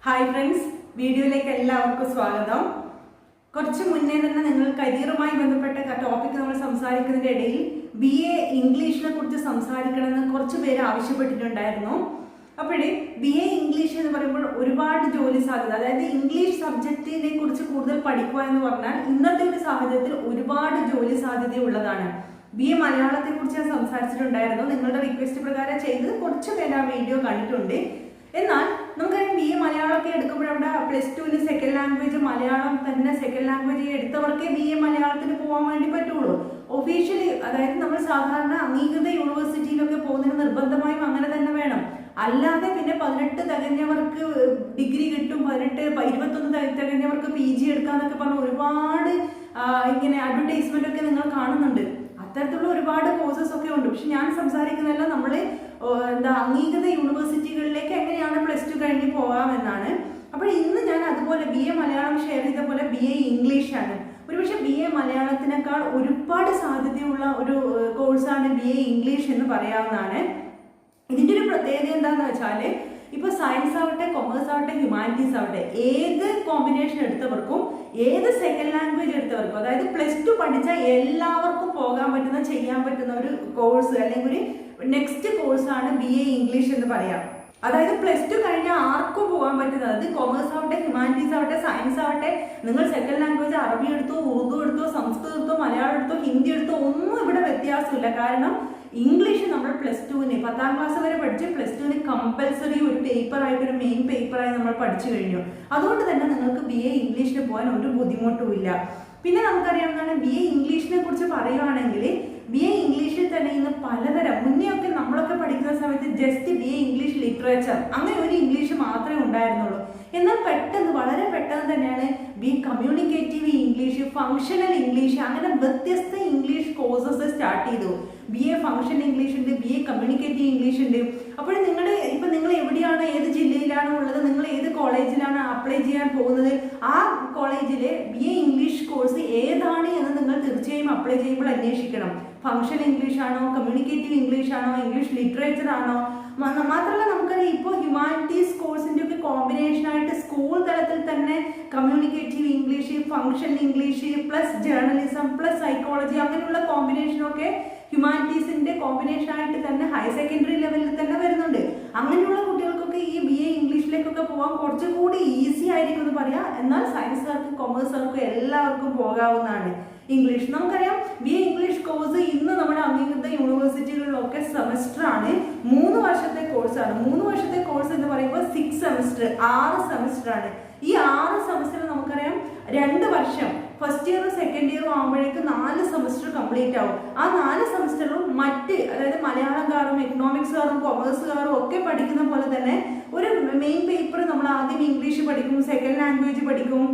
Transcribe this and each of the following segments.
Hi friends, വീഡിയോയിലേക്ക് എല്ലാവർക്കും സ്വാഗതം. കുറച്ച് മുന്നേ തന്നെ നിങ്ങൾ കരിയറുമായി ബന്ധപ്പെട്ട ടോപ്പിക് നമ്മൾ സംസാരിക്കുന്നതിന്റെ ഇടയിൽ BA ഇംഗ്ലീഷിനെ കുറിച്ച് സംസാരിക്കണമെന്ന് കുറച്ച് പേര് ആവശ്യപ്പെട്ടിട്ടുണ്ടായിരുന്നു. അപ്പോഴേ BA ഇംഗ്ലീഷ് എന്ന് പറയുമ്പോൾ ഒരുപാട് ജോലി സാധ്യത, അതായത് ഇംഗ്ലീഷ് സബ്ജക്റ്റിനെ കുറിച്ച് കൂടുതൽ പഠിക്കുക എന്ന് പറഞ്ഞാൽ ഇന്നത്തെ ഒരു സാഹചര്യത്തിൽ ഒരുപാട് ജോലി സാധ്യതയുള്ളതാണ്. BA മലയാളത്തെ കുറിച്ച് ഞാൻ സംസാരിച്ചിട്ടുണ്ടായിരുന്നു. നിങ്ങളുടെ റിക്വസ്റ്റ് പ്രകാരം ചെയ്ത് കുറച്ച് പേര് ആ വീഡിയോ കണ്ടിട്ടുണ്ട്. എന്നാൽ നമുക്കറിയാം BA മലയാളമൊക്കെ എടുക്കുമ്പോൾ അവിടെ +2 സെക്കൻഡ് ലാംഗ്വേജ് മലയാളം തന്നെ സെക്കൻഡ് ലാംഗ്വേജ് എടുത്തവർക്കേ BA മലയാളത്തിന് പോകാൻ വേണ്ടി പറ്റുള്ളൂ. ഒഫീഷ്യലി, അതായത് നമ്മൾ സാധാരണ അംഗീകൃത യൂണിവേഴ്സിറ്റിയിലൊക്കെ പോകുന്നതിന് നിർബന്ധമായും അങ്ങനെ തന്നെ വേണം. അല്ലാതെ പിന്നെ 18 തികഞ്ഞവർക്ക് ഡിഗ്രി കിട്ടും, 21 തികഞ്ഞവർക്ക് PG എടുക്കാന്നൊക്കെ പറഞ്ഞ് ഒരുപാട് ഇങ്ങനെ അഡ്വർടൈസ്മെന്റ് ഒക്കെ നിങ്ങൾ കാണുന്നുണ്ട്. അത്തരത്തിലുള്ള ഒരുപാട് കോഴ്സസ് ഒക്കെ ഉണ്ട്. പക്ഷെ ഞാൻ സംസാരിക്കുന്നതല്ല നമ്മൾ അംഗീകൃത യൂണിവേഴ്സിറ്റികളിലേക്ക് എങ്ങനെയാണ് +2 കഴിഞ്ഞ് പോകാമെന്നാണ്. അപ്പോൾ ഇന്ന് ഞാൻ അതുപോലെ BA മലയാളം ഷെയർ ചെയ്ത പോലെ BA ഇംഗ്ലീഷാണ്. ഒരുപക്ഷെ BA മലയാളത്തിനേക്കാൾ ഒരുപാട് സാധ്യതയുള്ള ഒരു കോഴ്സാണ് BA ഇംഗ്ലീഷ് എന്ന് പറയാവുന്നതാണ്. ഇതിൻ്റെ ഒരു പ്രത്യേകത എന്താണെന്ന് വെച്ചാൽ, ഇപ്പോൾ സയൻസ് ആവട്ടെ, കൊമേഴ്സ് ആവട്ടെ, ഹ്യൂമാനിറ്റീസ് ആവട്ടെ, ഏത് കോമ്പിനേഷൻ എടുത്തവർക്കും ഏത് സെക്കൻഡ് ലാംഗ്വേജ് എടുത്തവർക്കും, അതായത് +2 പഠിച്ച എല്ലാവർക്കും പോകാൻ പറ്റുന്ന, ചെയ്യാൻ പറ്റുന്ന ഒരു കോഴ്സ് അല്ലെങ്കിൽ ഒരു നെക്സ്റ്റ് കോഴ്സാണ് BA ഇംഗ്ലീഷ് എന്ന് പറയാം. അതായത് +2 കഴിഞ്ഞാൽ ആർക്കും പോകാൻ പറ്റുന്നത്, അത് കൊമേഴ്സ് ആവട്ടെ, ഹ്യൂമാനിറ്റീസ് ആവട്ടെ, സയൻസ് ആവട്ടെ, നിങ്ങൾ സെക്കൻഡ് ലാംഗ്വേജ് അറബി എടുത്തോ, ഉറുദു എടുത്തോ, സംസ്കൃതം എടുത്തോ, മലയാളം എടുത്തോ, ഹിന്ദി എടുത്തോ, ഒന്നും ഇവിടെ വ്യത്യാസമില്ല. കാരണം ഇംഗ്ലീഷ് നമ്മൾ +2 10ാം ക്ലാസ് വരെ പഠിച്ച് +2 കമ്പൽസറി ഒരു പേപ്പറായിട്ട്, ഒരു മെയിൻ പേപ്പറായി നമ്മൾ പഠിച്ചു കഴിഞ്ഞു. അതുകൊണ്ട് തന്നെ നിങ്ങൾക്ക് BA ഇംഗ്ലീഷിന് പോകാൻ ഒരു ബുദ്ധിമുട്ടും ഇല്ല. പിന്നെ നമുക്കറിയാവുന്നതാണ് BA ഇംഗ്ലീഷിനെ കുറിച്ച് പറയുകയാണെങ്കിൽ, BA ഇംഗ്ലീഷിൽ തന്നെ ഇന്ന് പലതരം, മുന്നേ ഒക്കെ നമ്മളൊക്കെ പഠിക്കുന്ന സമയത്ത് ജസ്റ്റ് BA ഇംഗ്ലീഷ് ലിറ്ററേച്ചർ അങ്ങനെ ഒരു ഇംഗ്ലീഷ് മാത്രമേ ഉണ്ടായിരുന്നുള്ളൂ. എന്നാൽ പെട്ടെന്ന്, വളരെ പെട്ടെന്ന് തന്നെയാണ് BA communicative English, functional English, അങ്ങനെ വ്യത്യസ്ത ഇംഗ്ലീഷ് കോഴ്സസ് സ്റ്റാർട്ട് ചെയ്തു. BA ഫങ്ഷൻ ഇംഗ്ലീഷ് ഉണ്ട്, BA കമ്മ്യൂണിക്കേറ്റീവ് ഇംഗ്ലീഷ് ഉണ്ട്. അപ്പോൾ നിങ്ങൾ എവിടെയാണ്, ഏത് ജില്ലയിലാണ് ഉള്ളത്, നിങ്ങൾ ഏത് കോളേജിലാണ് അപ്ലൈ ചെയ്യാൻ പോകുന്നത്, ആ കോളേജിലെ BA ഇംഗ്ലീഷ് കോഴ്സ് ഏതാണ് എന്ന് നിങ്ങൾ തീർച്ചയായും അപ്ലൈ ചെയ്യുമ്പോൾ അന്വേഷിക്കണം. ഫങ്ഷൻ ഇംഗ്ലീഷ് ആണോ, കമ്മ്യൂണിക്കേറ്റീവ് ഇംഗ്ലീഷ് ആണോ, ഇംഗ്ലീഷ് ലിറ്ററേച്ചർ ആണോ. മാത്രമല്ല നമുക്കറിയാം ഇപ്പോൾ ഹ്യൂമാനിറ്റീസ് കോഴ്സിൻ്റെ ഒക്കെ കോമ്പിനേഷനായിട്ട് സ്കൂൾ തലത്തിൽ തന്നെ communicative English, function English plus journalism plus psychology അങ്ങനെയുള്ള കോമ്പിനേഷനൊക്കെ ഹ്യൂമാനിറ്റീസിന്റെ കോമ്പിനേഷനായിട്ട് തന്നെ ഹയർ സെക്കൻഡറി ലെവലിൽ തന്നെ വരുന്നുണ്ട്. അങ്ങനെയുള്ള കുട്ടികൾക്കൊക്കെ ഈ BA ഇംഗ്ലീഷിലേക്കൊക്കെ പോകാൻ കുറച്ചുകൂടി ഈസി ആയിരിക്കും എന്ന് പറയാം. എന്നാൽ സയൻസുകാർക്കും കൊമേഴ്സുകാർക്കും എല്ലാവർക്കും പോകാവുന്നതാണ് ഇംഗ്ലീഷ്. നമുക്കറിയാം BA ഇംഗ്ലീഷ് കോഴ്സ് ഇന്ന് നമ്മുടെ അംഗീകൃത യൂണിവേഴ്സിറ്റികളിലൊക്കെ സെമസ്റ്റർ ആണ്, 3 വർഷത്തെ കോഴ്സാണ്. 3 വർഷത്തെ കോഴ്സ് എന്ന് പറയുമ്പോൾ 6 സെമസ്റ്റർ, 6 സെമസ്റ്റർ ആണ്. ഈ 6 സെമസ്റ്റർ നമുക്കറിയാം 2 വർഷം, ഫസ്റ്റ് ഇയറും സെക്കൻഡ് ഇയറും ആകുമ്പോഴേക്കും 4 സെമസ്റ്റർ കംപ്ലീറ്റ് ആവും. ആ 4 സെമസ്റ്ററിലും അതായത് മലയാളംകാരും എക്കണോമിക്സുകാരും കൊമേഴ്സുകാരും ഒക്കെ പഠിക്കുന്ന പോലെ തന്നെ ഒരു മെയിൻ പേപ്പർ നമ്മൾ ആദ്യം ഇംഗ്ലീഷ് പഠിക്കും, സെക്കൻഡ് ലാംഗ്വേജ് പഠിക്കും.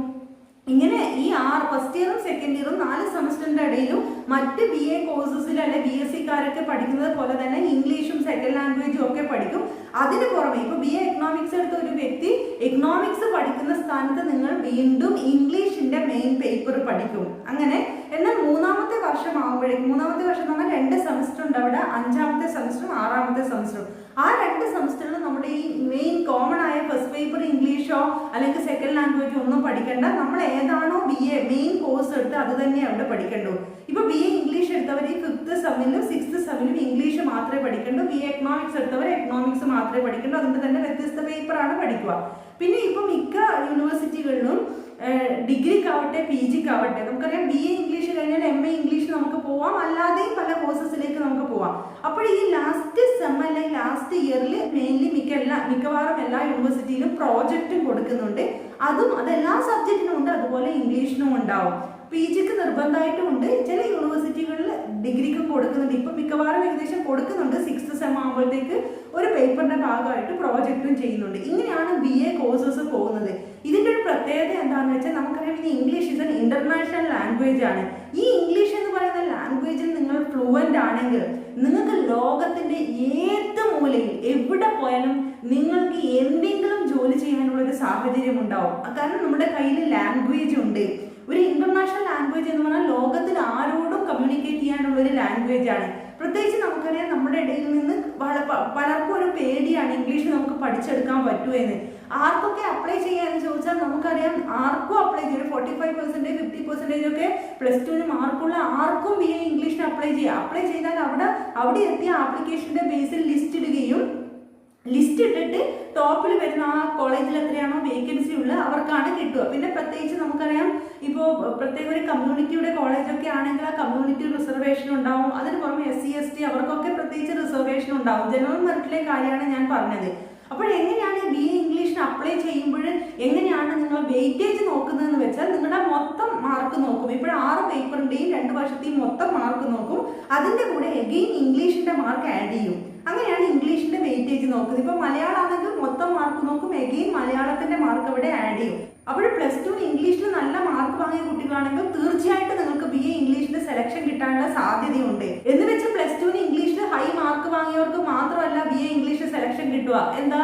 ഇങ്ങനെ ഈ ഫസ്റ്റ് ഇയറും സെക്കൻഡ് ഇയറും 4 സെമസ്റ്ററിന്റെ ഇടയിലും മറ്റ് BA കോഴ്സസിൽ അല്ലെ BSc-കാരൊക്കെ പഠിക്കുന്നത് പോലെ തന്നെ ഇംഗ്ലീഷും സെക്കൻഡ് ലാംഗ്വേജും ഒക്കെ പഠിക്കും. അതിന് പുറമെ ഇപ്പോൾ BA എക്കണോമിക്സ് എടുത്ത ഒരു വ്യക്തി എക്കണോമിക്സ് പഠിക്കുന്ന സ്ഥാനത്ത് നിങ്ങൾ വീണ്ടും ഇംഗ്ലീഷിന്റെ മെയിൻ പേപ്പർ പഠിക്കും. അങ്ങനെ എന്നാൽ 3ാമത്തെ വർഷം ആകുമ്പോഴേക്കും, 3ാമത്തെ വർഷം എന്ന് പറഞ്ഞാൽ 2 സെമസ്റ്റർ ഉണ്ട് അവിടെ, 5ാമത്തെ സെമസ്റ്ററും 6ാമത്തെ സെമസ്റ്ററും. ആ 2 സെമസ്റ്ററിൽ നമ്മുടെ ഈ മെയിൻ കോമൺ ആയ ഫസ്റ്റ് പേപ്പർ ഇംഗ്ലീഷോ അല്ലെങ്കിൽ സെക്കൻഡ് ലാംഗ്വേജോ ഒന്നും പഠിക്കേണ്ട. നമ്മൾ ഏതാണോ BA മെയിൻ കോഴ്സ് എടുത്ത് അത് തന്നെ അവിടെ പഠിക്കണ്ടു. ഇപ്പൊ BA ഇംഗ്ലീഷ് എടുത്തവർ ഈ 5th സെമ്മിലും 6th സെമ്മിലും ഇംഗ്ലീഷ് മാത്രമേ പഠിക്കണ്ടു. BA എക്കണോമിക്സ് എടുത്തവർ എക്കണോമിക്സ് മാത്രമേ പഠിക്കണ്ടു. അതിന്റെ തന്നെ വ്യത്യസ്ത പേപ്പറാണ് പഠിക്കുക. പിന്നെ ഇപ്പൊ മിക്ക യൂണിവേഴ്സിറ്റികളിലും ഡിഗ്രിക്കാവട്ടെ PGക്കാവട്ടെ നമുക്കറിയാം BA ഇംഗ്ലീഷ് കഴിഞ്ഞാൽ MA ഇംഗ്ലീഷ് നമുക്ക് പോവാം, അല്ലാതെയും പല കോഴ്സസിലേക്ക് നമുക്ക് പോവാം. അപ്പോൾ ഈ ലാസ്റ്റ് സെം അല്ലെങ്കിൽ ലാസ്റ്റ് ഇയറിൽ മെയിൻലി മിക്കവാറും എല്ലാ യൂണിവേഴ്സിറ്റിയിലും പ്രോജക്റ്റും കൊടുക്കുന്നുണ്ട്. അതെല്ലാ സബ്ജക്റ്റിനും ഉണ്ട്, അതുപോലെ ഇംഗ്ലീഷിനും ഉണ്ടാവും. PGക്ക് നിർബന്ധമായിട്ടും ഉണ്ട്. ചില യൂണിവേഴ്സിറ്റികളിൽ ഡിഗ്രിക്കും കൊടുക്കുന്നുണ്ട്. ഇപ്പം മിക്കവാറും ഏകദേശം കൊടുക്കുന്നുണ്ട്. 6th സെം ആകുമ്പോഴത്തേക്ക് ഒരു പേപ്പറിന്റെ ഭാഗമായിട്ട് പ്രോജക്റ്റും ചെയ്യുന്നുണ്ട്. ഇങ്ങനെയാണ് BA കോഴ്സസ് പോകുന്നത്. ഇതിന്റെ ഒരു പ്രത്യേകത എന്താണെന്ന് വെച്ചാൽ, നമുക്കറിയാം ഇനി English is an international language ആണ്. ഈ ഇംഗ്ലീഷ് എന്ന് പറയുന്ന ലാംഗ്വേജിൽ നിങ്ങൾ ഫ്ലുവൻ്റ് ആണെങ്കിൽ നിങ്ങൾക്ക് ലോകത്തിന്റെ ഏത് മൂലയിൽ എവിടെ പോയാലും നിങ്ങൾക്ക് എന്തെങ്കിലും ജോലി ചെയ്യാനുള്ള ഒരു സാഹചര്യം ഉണ്ടാവും. കാരണം നമ്മുടെ കയ്യിൽ ലാംഗ്വേജ് ഉണ്ട്. ഒരു ഇന്റർനാഷണൽ ലാംഗ്വേജ് എന്ന് പറഞ്ഞാൽ ലോകത്തിൽ ആരോടും കമ്മ്യൂണിക്കേറ്റ് ചെയ്യാനുള്ള ഒരു ലാംഗ്വേജ് ആണ്. പ്രത്യേകിച്ച് നമുക്കറിയാം നമ്മുടെ ഇടയിൽ നിന്ന് പലർക്കും ഒരു പേടിയാണ് ഇംഗ്ലീഷ് നമുക്ക് പഠിച്ചെടുക്കാൻ പറ്റുമെന്ന്. ആർക്കൊക്കെ അപ്ലൈ ആർക്കും അപ്ലൈ ചെയ്യും. 45% 50% ഒക്കെ +2 മാർക്കുള്ള ആർക്കും BA ഇംഗ്ലീഷിന് അപ്ലൈ ചെയ്യാം. അപ്ലൈ ചെയ്താൽ അവിടെ എത്തിയ ആപ്ലിക്കേഷന്റെ ബേസിൽ ലിസ്റ്റ് ഇടുകയും ലിസ്റ്റ് ഇട്ടിട്ട് ടോപ്പിൽ വരുന്ന ആ കോളേജിൽ എത്രയാണോ വേക്കൻസി ഉള്ളത് അവർക്കാണ് കിട്ടുക. പിന്നെ പ്രത്യേകിച്ച് നമുക്കറിയാം, ഇപ്പോൾ പ്രത്യേക ഒരു കമ്മ്യൂണിറ്റിയുടെ കോളേജൊക്കെ ആണെങ്കിൽ ആ കമ്മ്യൂണിറ്റി റിസർവേഷൻ ഉണ്ടാവും. അതിന് പുറമെ SC ST അവർക്കൊക്കെ പ്രത്യേകിച്ച് റിസർവേഷൻ ഉണ്ടാവും. ജനറൽ മെറിറ്റിലെ കാര്യമാണ് ഞാൻ പറഞ്ഞത്. അപ്പോൾ എങ്ങനെയാണ് BA ഇംഗ്ലീഷിന് അപ്ലൈ ചെയ്യുമ്പോൾ എങ്ങനെയാണ് നിങ്ങൾ വെയിറ്റേജ് നോക്കുന്നതെന്ന് വെച്ചാൽ നിങ്ങളുടെ മൊത്തം മാർക്ക് നോക്കും. ഇപ്പോൾ 6 പേപ്പറിന്റെയും 2 വർഷത്തെയും മൊത്തം മാർക്ക് നോക്കും. അതിന്റെ കൂടെ എഗെയിൻ ഇംഗ്ലീഷിന്റെ മാർക്ക് ആഡ് ചെയ്യും. അങ്ങനെയാണ് ഇംഗ്ലീഷിന്റെ വെയിറ്റേജ് നോക്കുന്നത്. ഇപ്പൊ മലയാളം ആണെങ്കിൽ മൊത്തം മാർക്ക് നോക്കും, എഗെയിൻ മലയാളത്തിന്റെ മാർക്ക് അവിടെ ആഡ് ചെയ്യും. അപ്പോൾ +2 ഇംഗ്ലീഷിൽ നല്ല മാർക്ക് വാങ്ങിയ കുട്ടികളാണെങ്കിൽ തീർച്ചയായിട്ടും നിങ്ങൾക്ക് BA ഇംഗ്ലീഷിന്റെ സെലക്ഷൻ കിട്ടാനുള്ള സാധ്യതയുണ്ട്. എന്ന് വെച്ച് +2 ഇംഗ്ലീഷിൽ ഹൈ മാർക്ക് വാങ്ങിയവർക്ക് മാത്രമല്ല BA ഇംഗ്ലീഷിൽ സെലക്ഷൻ കിട്ടുക. എന്താ,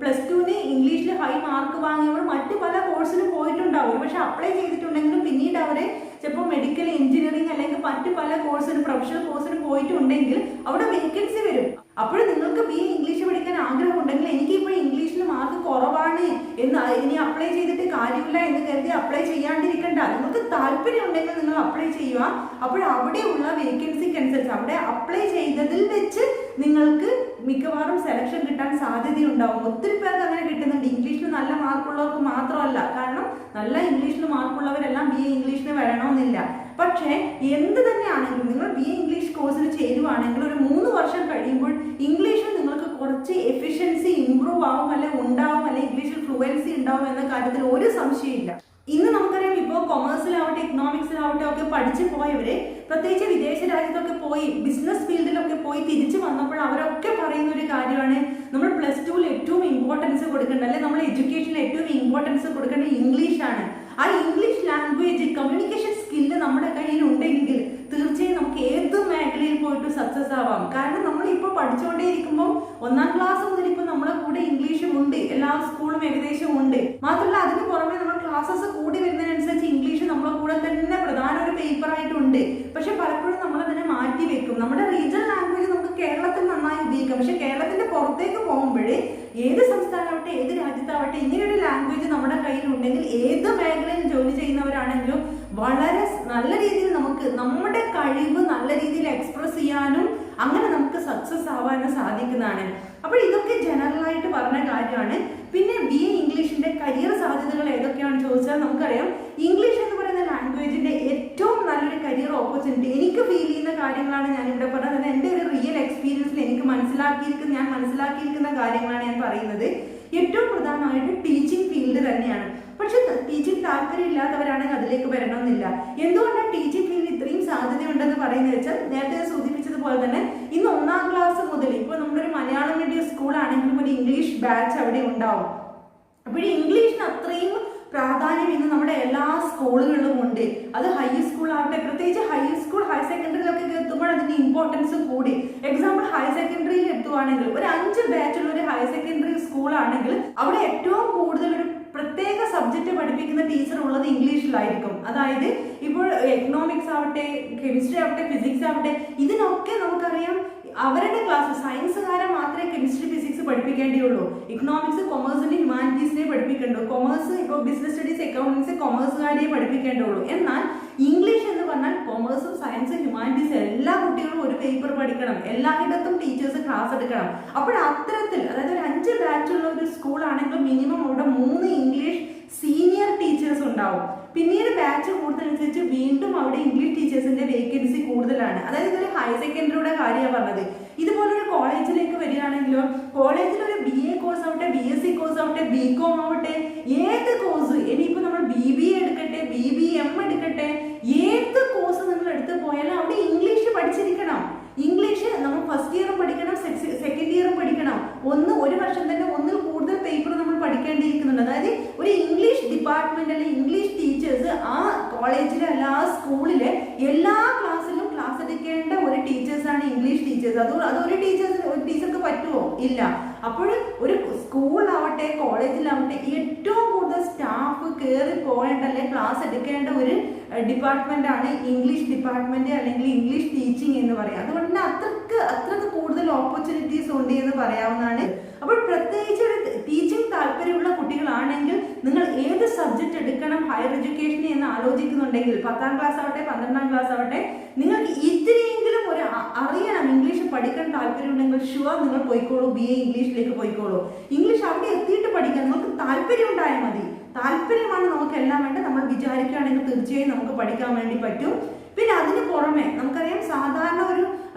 +2 ഇംഗ്ലീഷിൽ ഹൈ മാർക്ക് വാങ്ങിയവർ മറ്റു പല കോഴ്സിനും പോയിട്ടുണ്ടാവും. പക്ഷെ അപ്ലൈ ചെയ്തിട്ടുണ്ടെങ്കിലും പിന്നീട് അവരെ ചിലപ്പോൾ മെഡിക്കൽ, എഞ്ചിനീയറിംഗ് അല്ലെങ്കിൽ മറ്റു പല കോഴ്സിനും പ്രൊഫഷണൽ കോഴ്സിനും പോയിട്ടുണ്ടെങ്കിൽ അവിടെ വേക്കൻസി വരും. അപ്പോൾ നിങ്ങൾക്ക് BA ഇംഗ്ലീഷ് പഠിക്കാൻ ആഗ്രഹം ഉണ്ടെങ്കിൽ എനിക്കിപ്പോൾ ഇംഗ്ലീഷിൽ മാർക്ക് കുറവാണ് എന്ന് ഇനി അപ്ലൈ ചെയ്തിട്ട് കാര്യമില്ല എന്ന് കരുതി അപ്ലൈ ചെയ്യാണ്ടിരിക്കണ്ട. നിങ്ങൾക്ക് താല്പര്യം ഉണ്ടെങ്കിൽ നിങ്ങൾ അപ്ലൈ ചെയ്യുക. അപ്പോൾ അവിടെയുള്ള വേക്കൻസിക്ക് അനുസരിച്ച് അവിടെ അപ്ലൈ ചെയ്തതിൽ വെച്ച് നിങ്ങൾക്ക് മിക്കവാറും സെലക്ഷൻ കിട്ടാൻ സാധ്യതയുണ്ടാവും. ഒത്തിരി പേർക്ക് അങ്ങനെ കിട്ടുന്നുണ്ട്. ഇംഗ്ലീഷിൽ നല്ല മാർക്കുള്ളവർക്ക് മാത്രമല്ല, കാരണം നല്ല ഇംഗ്ലീഷിൽ മാർക്കുള്ളവരെല്ലാം BA ഇംഗ്ലീഷിന് വരണമെന്നില്ല. പക്ഷേ എന്ത് തന്നെയാണെങ്കിലും നിങ്ങൾ BA ഇംഗ്ലീഷ് കോഴ്സിന് ചേരുവാണെങ്കിൽ ഒരു 3 വർഷം കഴിയുമ്പോൾ ഇംഗ്ലീഷിൽ നിങ്ങൾക്ക് കുറച്ച് എഫിഷ്യൻസി ഇംപ്രൂവ് ആവും, അല്ലെങ്കിൽ ഉണ്ടാവും, അല്ലെങ്കിൽ ഇംഗ്ലീഷിൽ ഫ്ലുവൻസി ഉണ്ടാവും എന്ന കാര്യത്തിൽ ഒരു സംശയമില്ല. ഇന്ന് നമുക്കറിയാം, ഇപ്പോൾ കൊമേഴ്സിലാവട്ടെ എക്കണോമിക്സിലാവട്ടെ ഒക്കെ പഠിച്ചു പോയവരെ, പ്രത്യേകിച്ച് വിദേശ രാജ്യത്തൊക്കെ പോയി ബിസിനസ് ഫീൽഡിലൊക്കെ പോയി തിരിച്ചു വന്നപ്പോൾ അവരൊക്കെ പറയുന്ന ഒരു കാര്യമാണ്, നമ്മൾ +2 ഏറ്റവും ഇമ്പോർട്ടൻസ് കൊടുക്കേണ്ടത്, അല്ലെങ്കിൽ നമ്മൾ എഡ്യൂക്കേഷനിൽ ഏറ്റവും ഇമ്പോർട്ടൻസ് കൊടുക്കേണ്ടത് ഇംഗ്ലീഷാണ്. ആ ഇംഗ്ലീഷ് ലാംഗ്വേജ് കമ്മ്യൂണിക്കേഷൻ സ്കില്ല് നമ്മുടെ കയ്യിൽ ഉണ്ടെങ്കിൽ തീർച്ചയായും നമുക്ക് ഏത് മേഖലയിൽ പോയിട്ട് സക്സസ് ആവാം. കാരണം നമ്മൾ ഇപ്പോൾ പഠിച്ചുകൊണ്ടേയിരിക്കുമ്പോൾ 1ാം ക്ലാസ് മുതൽ ഇപ്പോൾ നമ്മളെ കൂടെ ഇംഗ്ലീഷും ഉണ്ട്, എല്ലാ സ്കൂളും ഏകദേശം ഉണ്ട്. മാത്രമല്ല അതിന് പുറമെ നമ്മൾ ക്ലാസ്സസ് കൂടി വരുന്നതിനനുസരിച്ച് ഇംഗ്ലീഷ് നമ്മളെ കൂടെ തന്നെ പ്രധാന ഒരു പേപ്പറായിട്ടുണ്ട്. പക്ഷെ പലപ്പോഴും നമ്മൾ അതിനെ മാറ്റി വെക്കും. നമ്മുടെ റീജിയണൽ ലാംഗ്വേജ് നമുക്ക് കേരളത്തിൽ നന്നായി ഉപയോഗിക്കാം. പക്ഷെ കേരളത്തിന്റെ പുറത്തേക്ക് പോകുമ്പോഴേ ഏത് സംസ്ഥാനമാവട്ടെ ഏത് രാജ്യത്താവട്ടെ ഇങ്ങനെയൊരു ലാംഗ്വേജ് നമ്മുടെ കയ്യിലുണ്ടെങ്കിൽ ഏത് മേഖലയിൽ ജോലി ചെയ്യുന്നവരാണെങ്കിലും വളരെ നല്ല രീതിയിൽ നമുക്ക് നമ്മുടെ കഴിവ് നല്ല രീതിയിൽ എക്സ്പ്രസ് ചെയ്യാനും അങ്ങനെ നമുക്ക് സക്സസ് ആവാനും സാധിക്കുന്നതാണ്. അപ്പോൾ ഇതൊക്കെ ജനറലായിട്ട് പറഞ്ഞ കാര്യമാണ്. പിന്നെ BA ഇംഗ്ലീഷിന്റെ കരിയർ സാധ്യതകൾ ഏതൊക്കെയാണെന്ന് ചോദിച്ചാൽ നമുക്കറിയാം, ഇംഗ്ലീഷ് എന്ന് പറയുന്ന ലാംഗ്വേജിന്റെ ഏറ്റവും നല്ലൊരു കരിയർ ഓപ്പർച്യൂണിറ്റി എനിക്ക് ഫീൽ ചെയ്യുന്ന കാര്യങ്ങളാണ് ഞാൻ ഇവിടെ പറഞ്ഞത്. എൻ്റെ ഒരു റിയൽ എക്സ്പീരിയൻസിൽ ഞാൻ മനസ്സിലാക്കിയിരിക്കുന്ന കാര്യങ്ങളാണ് ഞാൻ പറയുന്നത്. ഏറ്റവും പ്രധാനമായിട്ട് ടീച്ചിങ് ഫീൽഡ് തന്നെയാണ്. പക്ഷെ ടീച്ചിങ് താല്പര്യമില്ലാത്തവരാണെങ്കിൽ അതിലേക്ക് വരണമെന്നില്ല. എന്തുകൊണ്ടാണ് ടീച്ചിങ് ഫീൽഡ് ഇത്രയും സാധ്യതയുണ്ടെന്ന് പറയുന്നത് വെച്ചാൽ, നേരത്തെ സൂചിപ്പിച്ചതുപോലെ തന്നെ ഇന്ന് 1ാം ക്ലാസ് മുതൽ ഇപ്പോൾ നമ്മുടെ ഒരു മലയാളം മീഡിയം സ്കൂൾ ആണെങ്കിലും ഒരു ഇംഗ്ലീഷ് ബാച്ച് അവിടെ ഉണ്ടാവും. അപ്പോൾ ഇംഗ്ലീഷിന് അത്രയും പ്രാധാന്യം ഇന്ന് നമ്മുടെ എല്ലാ സ്കൂളുകളിലും ഉണ്ട്. അത് ഹൈസ്കൂൾ ആവട്ടെ, പ്രത്യേകിച്ച് ഹൈസ്കൂൾ ഹയർ സെക്കൻഡറിയിലൊക്കെ എത്തുമ്പോൾ അതിന്റെ ഇമ്പോർട്ടൻസ് കൂടി. എക്സാമ്പിൾ ഹയർ സെക്കൻഡറിയിൽ എത്തുവാണെങ്കിൽ ഒരു 5 ബാച്ചുള്ള ഒരു ഹയർ സെക്കൻഡറി സ്കൂൾ ആണെങ്കിൽ അവിടെ ഏറ്റവും കൂടുതൽ ഒരു പ്രത്യേക സബ്ജക്റ്റ് പഠിപ്പിക്കുന്ന ടീച്ചർ ഉള്ളത് ഇംഗ്ലീഷിലായിരിക്കും. അതായത് ഇപ്പോൾ എക്കണോമിക്സ് ആവട്ടെ, കെമിസ്ട്രി ആവട്ടെ, ഫിസിക്സ് ആവട്ടെ, ഇതിനൊക്കെ നമുക്കറിയാം അവരുടെ ക്ലാസ് സയൻസുകാരെ മാത്രമേ കെമിസ്ട്രി ഫിസിക്സ് പഠിപ്പിക്കേണ്ടിയുള്ളൂ. ഇക്കണോമിക്സ് കൊമേഴ്സിന്റെ ഹ്യൂമാനിറ്റീസിനെ പഠിപ്പിക്കേണ്ടു. കൊമേഴ്സ് ഇപ്പോൾ ബിസിനസ് സ്റ്റഡീസ് അക്കൗണ്ടൻസി കൊമേഴ്സുകാരെ പഠിപ്പിക്കേണ്ടുള്ളൂ. എന്നാൽ ഇംഗ്ലീഷ് എന്ന് പറഞ്ഞാൽ കൊമേഴ്സും സയൻസും ഹ്യൂമാനിറ്റീസും എല്ലാ കുട്ടികളും ഒരു പേപ്പർ പഠിക്കണം, എല്ലായിടത്തും ടീച്ചേഴ്സ് ക്ലാസ് എടുക്കണം. അപ്പോൾ അത്തരത്തിൽ അതായത് ഒരു 5 ബാച്ചുള്ള ഒരു സ്കൂൾ ആണെങ്കിൽ മിനിമം അവിടെ 3 ഇംഗ്ലീഷ് സീനിയർ ടീച്ചേഴ്സ് ഉണ്ടാവും. പിന്നീട് ബാച്ച് കൂടുന്നതനുസരിച്ച് വീണ്ടും അവിടെ ഇംഗ്ലീഷ് ടീച്ചേഴ്സിന്റെ വേക്കൻസി കൂടുതലാണ്. അതായത് ഇതൊരു ഹയർ സെക്കൻഡറിയുടെ കാര്യമാണ് പറഞ്ഞത്. ഇതുപോലൊരു കോളേജിലേക്ക് വരികയാണെങ്കിലോ, കോളേജിൽ ഒരു BA കോഴ്സ് ആവട്ടെ, BSc കോഴ്സ് ആവട്ടെ, BCom ആവട്ടെ, ഏത് കോഴ്സ് ഇനിയിപ്പോൾ നമ്മൾ BBA എടുക്കട്ടെ, BBM എടുക്കട്ടെ, ഏത് കോഴ്സ് നിങ്ങൾ എടുത്ത് പോയാലും അവിടെ ഇംഗ്ലീഷ് പഠിച്ചിരിക്കണം. ഇംഗ്ലീഷ് നമ്മൾ ഫസ്റ്റ് ഇയറും പഠിക്കണം, സെക്കൻഡ് ഇയറും പഠിക്കണം. ഒരു വർഷം തന്നെ ഒന്നിൽ കൂടുതൽ പേപ്പർ നമ്മൾ പഠിക്കേണ്ടിയിരിക്കുന്നുണ്ട്. അതായത് ഒരു ഇംഗ്ലീഷ് ഡിപ്പാർട്ട്മെന്റ് അല്ലെങ്കിൽ ഇംഗ്ലീഷ് ടീച്ചേഴ്സ് ആ കോളേജിലെ എല്ലാ സ്കൂളിലെ എല്ലാ ക്ലാസ്സിലും ക്ലാസ് എടുക്കേണ്ട ഒരു ടീച്ചേഴ്സാണ് ഇംഗ്ലീഷ് ടീച്ചേഴ്സ്. അതൊരു ടീച്ചേഴ്സ് ഒരു ടീച്ചർക്ക് പറ്റുമോ? ഇല്ല. അപ്പോൾ ഒരു സ്കൂളാവട്ടെ കോളേജിലാവട്ടെ ഏറ്റവും കൂടുതൽ സ്റ്റാഫ് കയറി പോകേണ്ട അല്ലെങ്കിൽ ക്ലാസ് എടുക്കേണ്ട ഒരു ഡിപ്പാർട്ട്മെന്റ് ആണ് ഇംഗ്ലീഷ് ഡിപ്പാർട്ട്മെന്റ് അല്ലെങ്കിൽ ഇംഗ്ലീഷ് ടീച്ചിങ് എന്ന് പറയാം. അതുകൊണ്ട് തന്നെ അത്രക്ക് കൂടുതൽ ഓപ്പർച്യൂണിറ്റീസ് ഉണ്ട് എന്ന് പറയാവുന്നതാണ്. അപ്പോൾ പ്രത്യേകിച്ച് ഒരു ടീച്ചിങ് താല്പര്യമുള്ള കുട്ടികളാണെങ്കിൽ നിങ്ങൾ ഏത് സബ്ജക്ട് എടുക്കണം ഹയർ എഡ്യൂക്കേഷൻ എന്ന് ആലോചിക്കുന്നുണ്ടെങ്കിൽ 10ാം ക്ലാസ് ആവട്ടെ 12ാം ക്ലാസ് ആവട്ടെ നിങ്ങൾക്ക് ഇത്തിരിയെങ്കിലും ഒരു അറിയണം, ഇംഗ്ലീഷ് പഠിക്കാൻ താല്പര്യമുണ്ടെങ്കിൽ ഷുവർ നിങ്ങൾ പോയിക്കോളൂ, BA ഇംഗ്ലീഷിലേക്ക് പോയിക്കോളൂ. ഇംഗ്ലീഷ് അവിടെ എത്തിയിട്ട് പഠിക്കാൻ നിങ്ങൾക്ക് താല്പര്യം ഉണ്ടായാൽ മതി. താല്പര്യമാണ് നമുക്ക് എല്ലാം വേണ്ട. നമ്മൾ വിചാരിക്കുകയാണെങ്കിൽ തീർച്ചയായും നമുക്ക് പഠിക്കാൻ വേണ്ടി പറ്റും. പിന്നെ അതിന് പുറമെ നമുക്കറിയാം സാധാരണ ഒരു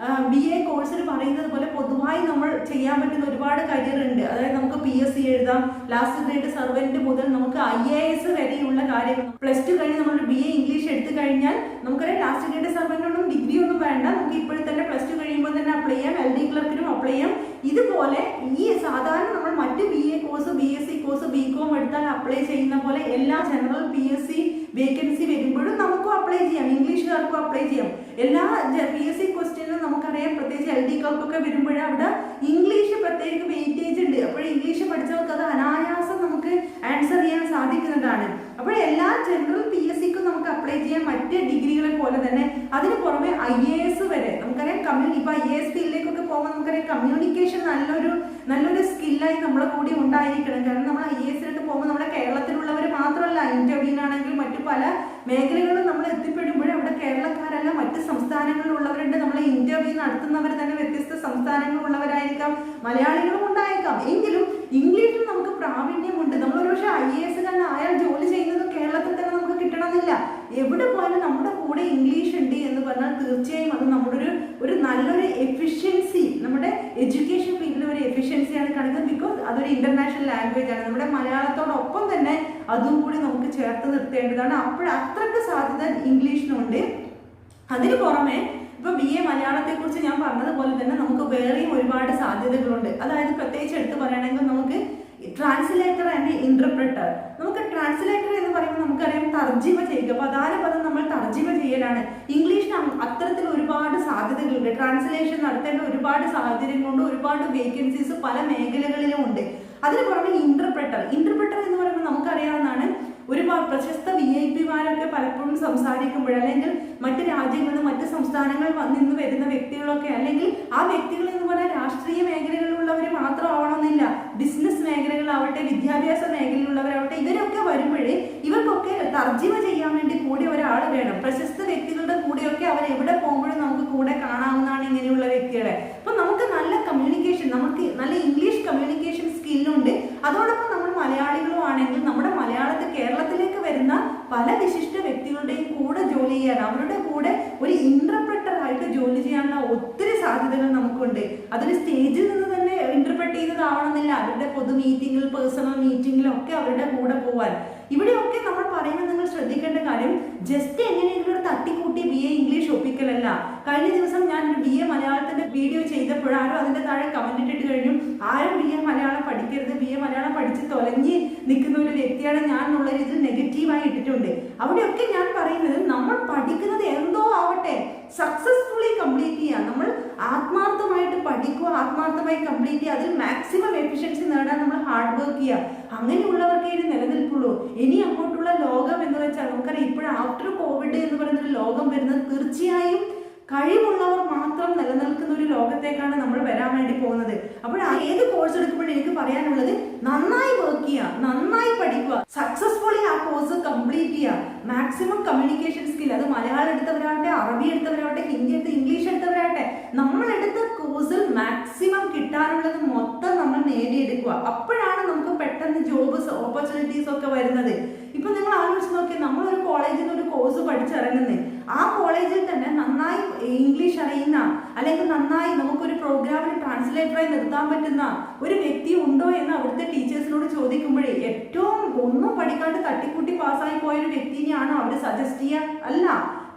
BA കോഴ്സിൽ പറയുന്നത് പോലെ പൊതുവായി നമ്മൾ ചെയ്യാൻ പറ്റുന്ന ഒരുപാട് കരിയർ ഉണ്ട്. അതായത് നമുക്ക് PSC എഴുതാം, ലാസ്റ്റ് ഗ്രേഡ് സർവന്റ് മുതൽ നമുക്ക് IAS വരെയുള്ള കാര്യങ്ങൾ. +2 കഴിഞ്ഞ് നമ്മൾ BA ഇംഗ്ലീഷ് എടുത്തു കഴിഞ്ഞാൽ നമുക്കറിയാം ലാസ്റ്റ് ഗ്രേഡ് സർവന്റ് ഒന്നും ഡിഗ്രി ഒന്നും വേണ്ട, നമുക്ക് ഇപ്പോഴും തന്നെ +2 കഴിയുമ്പോൾ തന്നെ അപ്ലൈ ചെയ്യാം, LD ക്ലർക്കിനും അപ്ലൈ ചെയ്യാം. ഇതുപോലെ ഈ സാധാരണ നമ്മൾ മറ്റ് BA course BSc course BCom എടുത്താൽ അപ്ലൈ ചെയ്യുന്ന പോലെ എല്ലാ ജനറൽ PSC വേക്കൻസി വരുമ്പോഴും നമുക്കും അപ്ലൈ ചെയ്യാം, ഇംഗ്ലീഷുകാർക്കും അപ്ലൈ ചെയ്യാം. എല്ലാ PSC ക്വസ്റ്റ്യനും നമുക്കറിയാം പ്രത്യേകിച്ച് LD ക്ലർക്കൊക്കെ വരുമ്പോഴേ അവിടെ ഇംഗ്ലീഷ് പ്രത്യേക വെയിറ്റേജ് ഉണ്ട്. അപ്പോൾ ഇംഗ്ലീഷ് പഠിച്ചവർക്ക് അത് അനായാസം നമുക്ക് ആൻസർ ചെയ്യാൻ സാധിക്കുന്നതാണ്. അപ്പോൾ എല്ലാ ജനറൽ PSCക്കും നമുക്ക് അപ്ലൈ ചെയ്യാം, മറ്റ് ഡിഗ്രികളെ പോലെ തന്നെ. അതിന് പുറമെ IAS വരെ നമുക്കറിയാം. ഇപ്പൊ IAS ഫീൽഡിലേക്കൊക്കെ പോകുമ്പോൾ നമുക്കറിയാം കമ്മ്യൂണിക്കേഷൻ നല്ലൊരു സ്കില്ലായി നമ്മളെ കൂടി ഉണ്ടായിരിക്കണം. കാരണം നമ്മൾ IASിലേക്ക് പോകുമ്പോൾ നമ്മുടെ കേരളത്തിലുള്ളവർ മാത്രമല്ല, ഇന്റർവ്യൂവിനാണെങ്കിൽ മറ്റു പല മേഖലകളിലും നമ്മൾ എത്തിപ്പെടുമ്പോഴും അവിടെ കേരളക്കാരല്ല മറ്റ് സംസ്ഥാനങ്ങളിലുള്ളവരുണ്ട്. നമ്മളെ ഇന്റർവ്യൂ നടത്തുന്നവർ തന്നെ വ്യത്യസ്ത സംസ്ഥാനങ്ങളിലുള്ളവരായിരിക്കാം, മലയാളികളും ഉണ്ടായേക്കാം. എങ്കിലും ഇംഗ്ലീഷിൽ നമുക്ക് പ്രാവീണ്യമുണ്ട്. നമ്മൾ ഒരുപക്ഷെ IAS തന്നെ ആയാൽ ജോലി ചെയ്യുന്നത് കേരളത്തിൽ തന്നെ നമുക്ക് കിട്ടണമെന്നില്ല. എവിടെ പോയാലും നമ്മുടെ കൂടെ ഇംഗ്ലീഷ് ഉണ്ട് എന്ന് പറഞ്ഞാൽ തീർച്ചയായും അത് നമ്മുടെ ഒരു നല്ലൊരു എഫിഷ്യൻസി, നമ്മുടെ എഡ്യൂക്കേഷൻ ഫീൽഡിൽ ഒരു എഫിഷ്യൻസിയാണ് കാണിക്കുന്നത്. ബിക്കോസ് അതൊരു ഇന്റർനാഷണൽ ലാംഗ്വേജ് ആണ്. നമ്മുടെ മലയാളത്തോടൊപ്പം തന്നെ അതും കൂടി നമുക്ക് ചേർത്ത് നിർത്തേണ്ടതാണ്. അത്രയ്ക്ക് സാധ്യത ഇംഗ്ലീഷിനുണ്ട്. അതിന് പുറമെ ഇപ്പൊ BA മലയാളത്തെ കുറിച്ച് ഞാൻ പറഞ്ഞതുപോലെ തന്നെ നമുക്ക് വേറെയും ഒരുപാട് സാധ്യതകളുണ്ട്. അതായത് പ്രത്യേകിച്ച് എടുത്ത് പറയുകയാണെങ്കിൽ നമുക്ക് ട്രാൻസ്ലേറ്റർ ആൻഡ് ഇന്റർപ്രറ്റർ. നമുക്ക് ട്രാൻസ്ലേറ്റർ എന്ന് പറയുമ്പോൾ നമുക്കറിയാം തർജിമ ചെയ്യുക, പ്രധാന പദം നമ്മൾ തർജിമ ചെയ്യലാണ്. ഇംഗ്ലീഷിന് അത്തരത്തിൽ ഒരുപാട് സാധ്യതകളുണ്ട്. ട്രാൻസ്ലേഷൻ നടത്തേണ്ട ഒരുപാട് സാഹചര്യങ്ങളുണ്ട്, ഒരുപാട് വേക്കൻസീസ് പല മേഖലകളിലും ഉണ്ട്. അതിന് പുറമെ ഇന്റർപ്രറ്റർ എന്ന് പറയുമ്പോൾ നമുക്കറിയാവുന്നതാണ് ഒരുപാട് പ്രശസ്ത VIP-മാരൊക്കെ പലപ്പോഴും സംസാരിക്കുമ്പോൾ അല്ലെങ്കിൽ മറ്റ് രാജ്യങ്ങളിൽ മറ്റ് സംസ്ഥാനങ്ങളിൽ നിന്ന് വരുന്ന വ്യക്തികളൊക്കെ അല്ലെങ്കിൽ ആ വ്യക്തികൾ എന്ന് പറഞ്ഞാൽ രാഷ്ട്രീയ മേഖലകളിലുള്ളവർ മാത്രം ആവണമെന്നില്ല, ബിസിനസ് മേഖലകളാവട്ടെ വിദ്യാഭ്യാസ മേഖലയിലുള്ളവരാവട്ടെ ഇവരൊക്കെ വരുമ്പോഴേ ഇവർക്കൊക്കെ തർജിമ ചെയ്യാൻ വേണ്ടി കൂടി ഒരാൾ വേണം. പ്രശസ്ത വ്യക്തികളുടെ കൂടെയൊക്കെ അവർ എവിടെ പോകുമ്പോഴും നമുക്ക് കൂടെ കാണാവുന്നതാണ് ഇങ്ങനെയുള്ള വ്യക്തികളെ. അപ്പൊ നമുക്ക് നല്ല കമ്മ്യൂണിക്കേഷൻ, നമുക്ക് നല്ല ഇംഗ്ലീഷ് കമ്മ്യൂണിക്കേഷൻ സ്കില്ലുണ്ട്. അതോടൊപ്പം നമ്മൾ മലയാളികളും ആണെങ്കിൽ നമ്മുടെ മലയാളത്തിൽ കേരളത്തിലേക്ക് വരുന്ന പല വിശിഷ്ട വ്യക്തികളുടെയും കൂടെ ജോലി ചെയ്യാൻ, അവരുടെ കൂടെ ഒരു ഇന്റർപ്രറ്റർ ആയിട്ട് ജോലി ചെയ്യാനുള്ള ഒത്തിരി സാധ്യതകൾ നമുക്കുണ്ട്. അതൊരു സ്റ്റേജിൽ നിന്ന് തന്നെ ഇന്റർപ്രറ്റ് ചെയ്തതാവണമെന്നില്ല, അവരുടെ പൊതു മീറ്റിംഗിൽ പേഴ്സണൽ മീറ്റിംഗിലും ഒക്കെ അവരുടെ കൂടെ പോവാൻ. ഇവിടെയൊക്കെ നമ്മൾ പറയുന്നത് നിങ്ങൾ ശ്രദ്ധിക്കേണ്ട കാര്യം ജസ്റ്റ് എങ്ങനെയെങ്കിലും ഒരു തട്ടിക്കൂട്ടി BA ഇംഗ്ലീഷ് ഒപ്പിക്കലല്ല. കഴിഞ്ഞ ദിവസം ഞാൻ ഒരു BA മലയാളത്തിന്റെ വീഡിയോ ചെയ്തപ്പോഴാരും അതിന്റെ താഴെ കമന്റ് ഇട്ടിട്ട് കഴിഞ്ഞു, ആരും BA മലയാളം പഠിക്കരുത്, BA മലയാളം പഠിച്ച് തൊലഞ്ഞ് നിൽക്കുന്ന ഒരു വ്യക്തിയാണ് ഞാൻ എന്നുള്ള രീതിയിൽ നെഗറ്റീവായി ഇട്ടിട്ടുണ്ട്. അവിടെയൊക്കെ ഞാൻ പറയുന്നത് നമ്മൾ പഠിക്കുന്നത് എന്തോ ആവട്ടെ സക്സസ്ഫുള്ളി കംപ്ലീറ്റ് ചെയ്യാം. നമ്മൾ ആത്മാർത്ഥമായിട്ട് പഠിക്കുക, ആത്മാർത്ഥമായി കംപ്ലീറ്റ് ചെയ്യുക, അതിൽ മാക്സിമം എഫിഷ്യൻസി നേടാൻ നമ്മൾ ഹാർഡ് വർക്ക് ചെയ്യുക. അങ്ങനെയുള്ളവർക്കേ ഇത് നിലനിൽപ്പുള്ളൂ. ഇനി അങ്ങോട്ടുള്ള ലോകം എന്ന് വെച്ചാൽ നമുക്കറിയാം ഇപ്പോഴും ആഫ്റ്റർ കോവിഡ് എന്ന് പറയുന്നൊരു ലോകം വരുന്നത് തീർച്ചയായും കഴിവുള്ളവർ മാത്രം നിലനിൽക്കുന്ന ഒരു ലോകത്തേക്കാണ് നമ്മൾ വരാൻ വേണ്ടി പോകുന്നത്. അപ്പോൾ ഏത് കോഴ്സ് എടുക്കുമ്പോഴും എനിക്ക് പറയാനുള്ളത് നന്നായി വർക്ക് ചെയ്യുക, നന്നായി പഠിക്കുക, സക്സസ്ഫുള്ളി ആ കോഴ്സ് കംപ്ലീറ്റ് ചെയ്യുക. മാക്സിമം കമ്മ്യൂണിക്കേഷൻ സ്കിൽ, അത് മലയാളം എടുത്തവരാവട്ടെ, അറബി എടുത്തവരാവട്ടെ, ഹിന്ദി എടുത്ത് ഇംഗ്ലീഷ് എടുത്തവരാവട്ടെ, നമ്മളെടുത്ത കോഴ്സിൽ മാക്സിമം കിട്ടാനുള്ളത് മൊത്തം നമ്മൾ നേടിയെടുക്കുക. അപ്പോഴാണ് നമുക്ക് പെട്ടെന്ന് ജോബ് ഓപ്പർച്യൂണിറ്റീസ് ഒക്കെ വരുന്നത്. ഇപ്പൊ നിങ്ങൾ ആലോചിച്ച് നോക്കി, നമ്മളൊരു കോളേജിൽ നിന്ന് ഒരു കോഴ്സ് പഠിച്ചിറങ്ങുന്നത്, ആ കോളേജിൽ തന്നെ നന്നായി ഇംഗ്ലീഷ് അറിയുന്ന അല്ലെങ്കിൽ നന്നായി നമുക്കൊരു പ്രോഗ്രാമിൽ ട്രാൻസ്ലേറ്ററായി നിർത്താൻ പറ്റുന്ന ഒരു വ്യക്തി ഉണ്ടോ എന്ന് അവിടുത്തെ ടീച്ചേഴ്സിനോട് ചോദിക്കുമ്പോഴേ ഏറ്റവും ഒന്നും പഠിക്കാണ്ട് തട്ടിക്കൂട്ടി പാസ്സായി പോയ ഒരു വ്യക്തിനെയാണോ അവർ സജസ്റ്റ് ചെയ്യുക? അല്ല,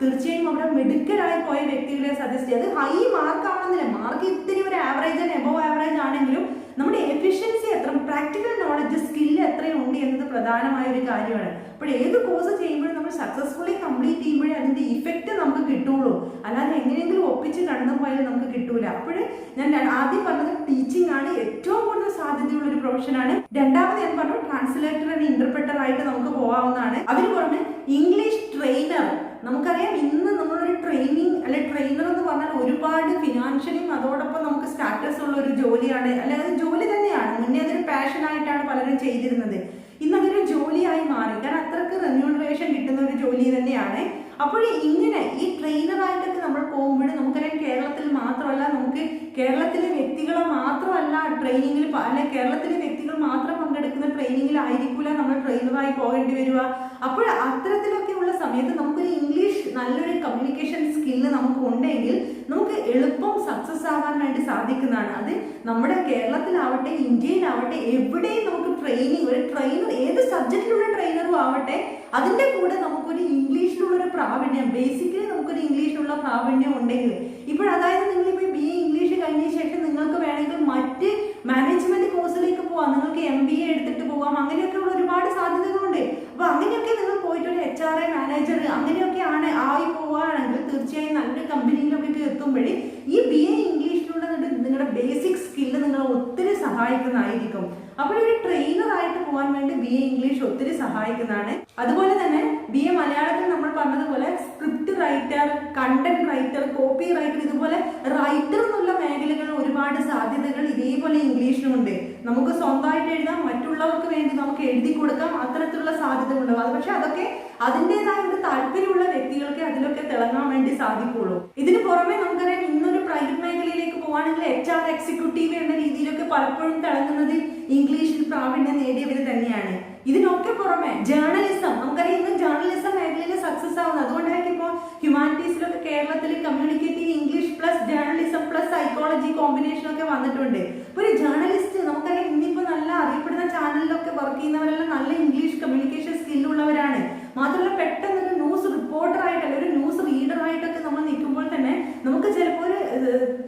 തീർച്ചയായും അവിടെ മിടുക്കരായി പോയ വ്യക്തികളെ സജസ്റ്റ് ചെയ്യുക. അത് ഹൈ മാർക്ക് ആവണമെന്നില്ല, മാർക്ക് ഇത്തിരി ഒരു ആവറേജ് എബോവ് ആവറേജ് ആണെങ്കിലും നമ്മുടെ എഫിഷ്യൻസി എത്ര, പ്രാക്ടിക്കൽ നോളജ് സ്കില്ല് എത്രയുണ്ട് എന്നത് പ്രധാനമായ ഒരു കാര്യമാണ്. അപ്പോൾ ഏത് കോഴ്സ് ചെയ്യുമ്പോഴും നമ്മൾ സക്സസ്ഫുള്ളി കംപ്ലീറ്റ് ചെയ്യുമ്പോഴേ അതിന്റെ ഇഫക്റ്റ് നമുക്ക് കിട്ടുള്ളൂ, അല്ലാതെ എങ്ങനെയെങ്കിലും ഒപ്പിച്ച് കടന്നു പോയാൽ നമുക്ക് കിട്ടൂല. അപ്പോൾ ഞാൻ ആദ്യം പറഞ്ഞത് ടീച്ചിങ് ആണ് ഏറ്റവും കൂടുതൽ സാധ്യതയുള്ള ഒരു പ്രൊഫഷനാണ്. രണ്ടാമത് ഞാൻ പറഞ്ഞു ട്രാൻസ്ലേറ്റർ ആൻഡ് ഇന്റർപ്രറ്റർ ആയിട്ട് നമുക്ക് പോകാവുന്നതാണ്. അതിന് പുറമെ ഇംഗ്ലീഷ് ട്രെയിനർ. നമുക്കറിയാം ഇന്ന് നമ്മളൊരു ട്രെയിനിങ് അല്ലെ ട്രെയിനർ എന്ന് പറഞ്ഞാൽ ഒരുപാട് ഫിനാൻഷ്യലിയും അതോടൊപ്പം നമുക്ക് സ്റ്റാറ്റസ് ഉള്ള ഒരു ജോലിയാണ്, അല്ലെ അത് ജോലി തന്നെയാണ്. മുന്നേ അതൊരു പാഷനായിട്ടാണ് പലരും ചെയ്തിരുന്നത്, ഇന്ന് അതൊരു ജോലിയായി മാറി. കാരണം അത്രക്ക് റെമ്യൂണറേഷൻ കിട്ടുന്ന ഒരു ജോലി തന്നെയാണ്. അപ്പോൾ ഇങ്ങനെ ഈ ട്രെയിനറായിട്ടൊക്കെ നമ്മൾ പോകുമ്പോൾ നമുക്കറിയാം കേരളത്തിൽ മാത്രമല്ല, നമുക്ക് കേരളത്തിലെ വ്യക്തികളെ മാത്രമല്ല ട്രെയിനിങ്ങിൽ, അല്ലെ കേരളത്തിലെ വ്യക്തികൾ മാത്രം പങ്കെടുക്കുന്ന ട്രെയിനിങ്ങിലായിരിക്കില്ല നമ്മൾ ട്രെയിനറായി പോകേണ്ടി വരിക. അപ്പോൾ അത്തരത്തിലൊക്കെ ഉള്ള സമയത്ത് നമുക്കൊരു ഇംഗ്ലീഷ് നല്ലൊരു കമ്മ്യൂണിക്കേഷൻ സ്കില്ല് നമുക്ക് ഉണ്ടെങ്കിൽ നമുക്ക് എളുപ്പം സക്സസ് ആവാൻ വേണ്ടി സാധിക്കുന്നതാണ്. അത് നമ്മുടെ കേരളത്തിലാവട്ടെ ഇന്ത്യയിലാവട്ടെ എവിടെയും നമുക്ക് ട്രെയിനിങ്, ഒരു ട്രെയിനർ ഏത് സബ്ജക്റ്റിലുള്ള ട്രെയിനറും ആവട്ടെ അതിന്റെ കൂടെ നമുക്കൊരു ഇംഗ്ലീഷിലുള്ള ഒരു പ്രാവീണ്യം, ബേസിക്കലി നമുക്കൊരു ഇംഗ്ലീഷിലുള്ള പ്രാവീണ്യം ഉണ്ടെങ്കിൽ, ഇപ്പോൾ അതായത് നിങ്ങളിപ്പോൾ BA ഇംഗ്ലീഷ് കഴിഞ്ഞ ശേഷം നിങ്ങൾക്ക് വേണമെങ്കിൽ മറ്റ് മാനേജ്മെന്റ് കോഴ്സിലേക്ക് പോവാം, നിങ്ങൾക്ക് MBA എടുത്തിട്ട് പോവാം, അങ്ങനെയൊക്കെയുള്ള ഒരുപാട് സാധ്യതകളുണ്ട്. അപ്പൊ അങ്ങനെയൊക്കെ നിങ്ങൾ പോയിട്ട് ഒരു HRA മാനേജർ അങ്ങനെയൊക്കെ ആയി പോവുകയാണെങ്കിൽ തീർച്ചയായും നല്ലൊരു കമ്പനിയിലൊക്കെ എത്തുമ്പോഴേ ഈ BA ഇംഗ്ലീഷിലുള്ള നിങ്ങളുടെ ബേസിക് സ്കില്ല് നിങ്ങളെ ഒത്തിരി സഹായിക്കുന്നതായിരിക്കും. അപ്പോൾ ഒരു ട്രെയിനർ ആയിട്ട് പോകാൻ വേണ്ടി BA ഇംഗ്ലീഷ് ഒത്തിരി സഹായിക്കുന്നതാണ്. അതുപോലെ തന്നെ BA മലയാളത്തിൽ നമ്മൾ പറഞ്ഞതുപോലെ script writer, content writer, copy writer, ഇതുപോലെ റൈറ്റർ എന്നുള്ള മേഖലകളിൽ ഒരുപാട് സാധ്യതകൾ ഇതേപോലെ ഇംഗ്ലീഷിനുണ്ട്. നമുക്ക് സ്വന്തമായിട്ട് എഴുതാം, മറ്റുള്ളവർക്ക് വേണ്ടി നമുക്ക് എഴുതി കൊടുക്കാം, അത്തരത്തിലുള്ള സാധ്യതകളുണ്ടാവും. അത് പക്ഷെ അതൊക്കെ അതിൻ്റെതായ ഒരു താല്പര്യമുള്ള വ്യക്തികൾക്ക് അതിലൊക്കെ തിളങ്ങാൻ വേണ്ടി സാധിക്കുള്ളൂ. ഇതിന് പുറമെ നമുക്കറിയാം ഇന്നൊരു പ്രൈവറ്റ് മേഖലയിലേക്ക് പോവാണെങ്കിൽ HR എക്സിക്യൂട്ടീവ് എന്ന രീതിയിലൊക്കെ പലപ്പോഴും തിളങ്ങുന്നത് ഇംഗ്ലീഷിൽ പ്രാവീണ്യം നേടിയവർ തന്നെയാണ്. ഇതിനൊക്കെ പുറമെ ജേർണലിസം, നമുക്കറിയാം ഇന്ന് ജേർണലിസം മേഖലയിൽ സക്സസ് ആവുന്നത്. അതുകൊണ്ടായിരിക്കും ഇപ്പോൾ ഹ്യൂമാനിറ്റീസിലൊക്കെ കേരളത്തിൽ communicative English plus journalism plus psychology combination ഒക്കെ വന്നിട്ടുണ്ട്. ഒരു ജേർണലിസ്റ്റ് നമുക്കറിയാം ഇന്നിപ്പോൾ നല്ല അറിയപ്പെടുന്ന ചാനലിലൊക്കെ വർക്ക് ചെയ്യുന്നവരെല്ലാം നല്ല ഇംഗ്ലീഷ് കമ്മ്യൂണിക്കേഷൻ സ്കില്ലുള്ളവരാണ്. മാത്രമല്ല പെട്ടെന്ന് ഒരു ന്യൂസ് റിപ്പോർട്ടർ ആയിട്ടല്ല ഒരു ന്യൂസ് റീഡർ ആയിട്ടൊക്കെ നമ്മൾ നിൽക്കുമ്പോൾ തന്നെ നമുക്ക് ചിലപ്പോൾ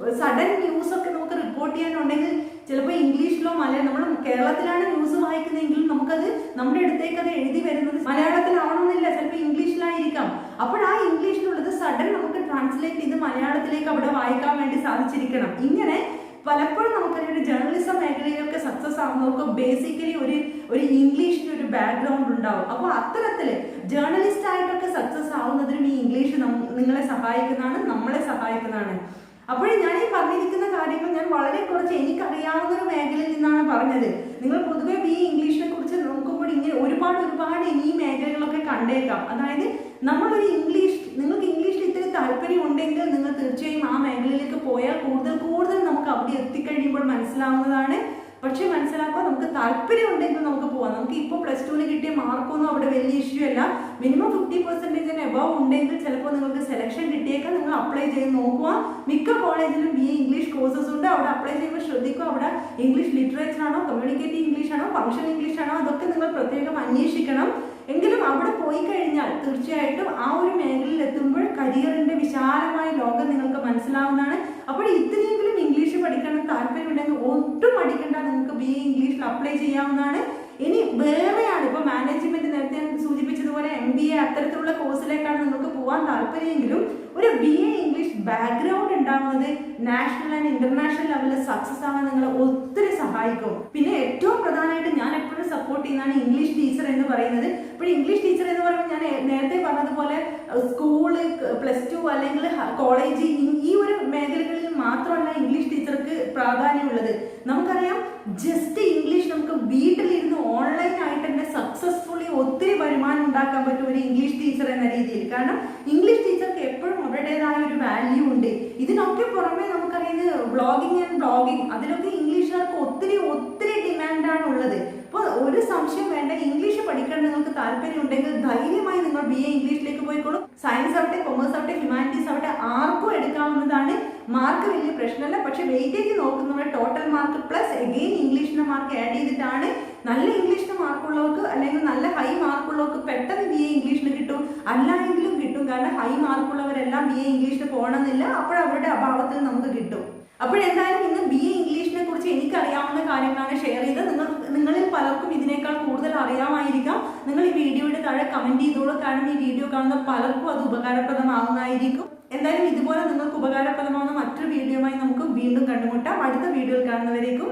ഒരു സഡൻ ന്യൂസ് ഒക്കെ നമുക്ക് റിപ്പോർട്ട് ചെയ്യാനുണ്ടെങ്കിൽ ചിലപ്പോൾ ഇംഗ്ലീഷിലോ മലയാളം, നമ്മൾ കേരളത്തിലാണ് ന്യൂസ് വായിക്കുന്നതെങ്കിൽ നമുക്കത് നമ്മുടെ അടുത്തേക്ക് അത് എഴുതി വരുന്നത് മലയാളത്തിലാവണമെന്നില്ല, ചിലപ്പോൾ ഇംഗ്ലീഷിലായിരിക്കാം. അപ്പോൾ ആ ഇംഗ്ലീഷിലുള്ളത് സഡൻ നമുക്ക് ട്രാൻസ്ലേറ്റ് ചെയ്ത് മലയാളത്തിലേക്ക് അവിടെ വായിക്കാൻ വേണ്ടി സാധിച്ചിരിക്കണം. ഇങ്ങനെ പലപ്പോഴും നമുക്കറിയാം ഒരു ജേർണലിസം മേഖലയിലൊക്കെ സക്സസ് ആവുന്നവർക്ക് ബേസിക്കലി ഒരു ഇംഗ്ലീഷിന് ഒരു ബാക്ക്ഗ്രൗണ്ട് ഉണ്ടാവും. അപ്പോൾ അത്തരത്തിൽ ജേർണലിസ്റ്റ് ആയിട്ടൊക്കെ സക്സസ് ആവുന്നതിനും ഈ ഇംഗ്ലീഷ് നിങ്ങളെ സഹായിക്കുന്നതാണ്, നമ്മളെ സഹായിക്കുന്നതാണ്. അപ്പോൾ ഞാൻ ഈ പറഞ്ഞിരിക്കുന്ന കാര്യങ്ങൾ ഞാൻ വളരെ കുറച്ച് എനിക്കറിയാവുന്ന ഒരു മേഖലയിൽ നിന്നാണ് പറഞ്ഞത്. നിങ്ങൾ പൊതുവെ BA ഇംഗ്ലീഷിനെ കുറിച്ച് നോക്കുമ്പോൾ ഇങ്ങനെ ഒരുപാട് ഈ മേഖലകളൊക്കെ കണ്ടേക്കാം. അതായത് നമ്മളൊരു നിങ്ങൾക്ക് ഇംഗ്ലീഷിൽ ഇത്തിരി താല്പര്യം ഉണ്ടെങ്കിൽ നിങ്ങൾ തീർച്ചയായും ആ മേഖലയിലേക്ക് പോയാൽ കൂടുതൽ നമുക്ക് അവിടെ എത്തിക്കഴിയുമ്പോൾ മനസ്സിലാവുന്നതാണ്. പക്ഷെ മനസ്സിലാക്കുക, നമുക്ക് താല്പര്യം ഉണ്ടെങ്കിൽ നമുക്ക് പോവാം. നമുക്ക് ഇപ്പോൾ +2 കിട്ടിയ മാർക്കൊന്നും അവിടെ വലിയ ഇഷ്യൂ അല്ല. മിനിമം 50% എബവ് ഉണ്ടെങ്കിൽ ചിലപ്പോൾ നിങ്ങൾക്ക് സെലക്ഷൻ കിട്ടിയേക്കാം. നിങ്ങൾ അപ്ലൈ ചെയ്ത് നോക്കുക. മിക്ക കോളേജിലും BA ഇംഗ്ലീഷ് കോഴ്സസ് ഉണ്ട്. അവിടെ അപ്ലൈ ചെയ്യുമ്പോൾ ശ്രദ്ധിക്കുക, അവിടെ ഇംഗ്ലീഷ് ലിറ്ററേച്ചർ ആണോ, കമ്മ്യൂണിക്കേറ്റീവ് ഇംഗ്ലീഷ് ആണോ, ഫംഗ്ഷൻ ഇംഗ്ലീഷ് ആണോ, അതൊക്കെ നിങ്ങൾ പ്രത്യേകം അന്വേഷിക്കണം. എങ്കിലും അവിടെ പോയി കഴിഞ്ഞാൽ തീർച്ചയായിട്ടും ആ ഒരു മേഖലയിൽ എത്തുമ്പോൾ കരിയറിന്റെ വിശാലമായ ലോകം നിങ്ങൾക്ക് മനസ്സിലാവുന്നതാണ്. അപ്പോൾ ഇത്രയെങ്കിലും ഇംഗ്ലീഷ് പഠിക്കണം താല്പര്യമുണ്ടെങ്കിൽ ഒട്ടും പഠിക്കേണ്ട, നിങ്ങൾക്ക് BA ഇംഗ്ലീഷിൽ അപ്ലൈ ചെയ്യാവുന്നതാണ്. ഇനി വേറെയാണ് ഇപ്പോൾ മാനേജ്മെന്റ് നേരത്തെ സൂചിപ്പിച്ചതുപോലെ MBA അത്തരത്തിലുള്ള കോഴ്സിലേക്കാണ് നിങ്ങൾക്ക് പോകാൻ താല്പര്യമെങ്കിലും ഒരു BA ഇംഗ്ലീഷ് ബാക്ക്ഗ്രൗണ്ട് ഉണ്ടാകുന്നത് നാഷണൽ ആൻഡ് ഇന്റർനാഷണൽ ലെവലിൽ സക്സസ് ആവാൻ നിങ്ങളെ ഒത്തിരി സഹായിക്കും. പിന്നെ ഏറ്റവും പ്രധാനമായിട്ട് ഞാൻ എപ്പോഴും സപ്പോർട്ട് ചെയ്യുന്നതാണ് ഇംഗ്ലീഷ് ടീച്ചർ എന്ന് പറയുന്നത്. ഇപ്പോൾ ഇംഗ്ലീഷ് ടീച്ചർ എന്ന് പറയുമ്പോൾ ഞാൻ നേരത്തെ പറഞ്ഞതുപോലെ സ്കൂള്, +2 അല്ലെങ്കിൽ കോളേജ് ഈ ഒരു മേഖലകളിൽ മാത്രമല്ല ഇംഗ്ലീഷ് ടീച്ചർക്ക് പ്രാധാന്യമുള്ളത്. നമുക്കറിയാം ജസ്റ്റ് ഇംഗ്ലീഷ് നമുക്ക് വീട്ടിലിരുന്ന് ഓൺലൈൻ ആയിട്ട് തന്നെ സക്സസ്ഫുള്ളി ഒത്തിരി വരുമാനം ഉണ്ടാക്കാൻ പറ്റും ഒരു ഇംഗ്ലീഷ് ടീച്ചർ എന്ന രീതിയിൽ. കാരണം ഇംഗ്ലീഷ് ടീച്ചർക്ക് എപ്പോഴും അവരുടേതായ ഒരു വാല്യൂ ഉണ്ട്. ഇതിനൊക്കെ പുറമെ നമുക്കറിയുന്നത് വ്ളോഗിങ് ആൻഡ് ബ്ലോഗിങ്, അതിലൊക്കെ ഇംഗ്ലീഷുകാർക്ക് ഒത്തിരി ഡിമാൻഡാണ് ഉള്ളത്. അപ്പോൾ ഒരു സംശയം വേണ്ട, ഇംഗ്ലീഷ് പഠിക്കാൻ നിങ്ങൾക്ക് താല്പര്യം ഉണ്ടെങ്കിൽ ധൈര്യമായി നിങ്ങൾ BA ഇംഗ്ലീഷിലേക്ക് പോയിക്കോളൂ. സയൻസ് ആവട്ടെ, കൊമേഴ്സ് ആവട്ടെ, ഹ്യൂമാനിറ്റീസ് ആവട്ടെ ആർക്കും എടുക്കാവുന്നതാണ്. മാർക്ക് വലിയ പ്രശ്നമല്ല. പക്ഷെ വെയിറ്റേജ് നോക്കുന്നവർ ടോട്ടൽ മാർക്ക് പ്ലസ് എഗെയിൻ ഇംഗ്ലീഷിന്റെ മാർക്ക് ആഡ് ചെയ്തിട്ടാണ്. നല്ല ഇംഗ്ലീഷിന്റെ മാർക്കുള്ളവർക്ക് അല്ലെങ്കിൽ നല്ല ഹൈ മാർക്കുള്ളവർക്ക് പെട്ടെന്ന് BA ഇംഗ്ലീഷിൽ കിട്ടും, അല്ലായെങ്കിലും കിട്ടും. കാരണം ഹൈ മാർക്കുള്ളവരെല്ലാം BA ഇംഗ്ലീഷിൽ പോകണമെന്നില്ല. അപ്പോൾ അവരുടെ അഭാവത്തിൽ നമുക്ക് കിട്ടും. അപ്പോഴെന്തായാലും ഇന്ന് BA ഇംഗ്ലീഷിനെ കുറിച്ച് എനിക്കറിയാവുന്ന കാര്യങ്ങളാണ് ഷെയർ ചെയ്തത്. നിങ്ങളിൽ പലർക്കും ഇതിനേക്കാൾ കൂടുതൽ അറിയാമായിരിക്കും. താഴെ കമന്റ് ചെയ്തോളൂ. കാരണം ഈ വീഡിയോ കാണുന്ന പലർക്കും അത് ഉപകാരപ്രദമാകുന്നതായിരിക്കും. എന്തായാലും ഇതുപോലെ നിങ്ങൾക്ക് ഉപകാരപ്രദമാകുന്ന മറ്റൊരു വീഡിയോയുമായി നമുക്ക് വീണ്ടും കണ്ടുമുട്ടാം. അടുത്ത വീഡിയോയിൽ കാണുന്നവരേക്കും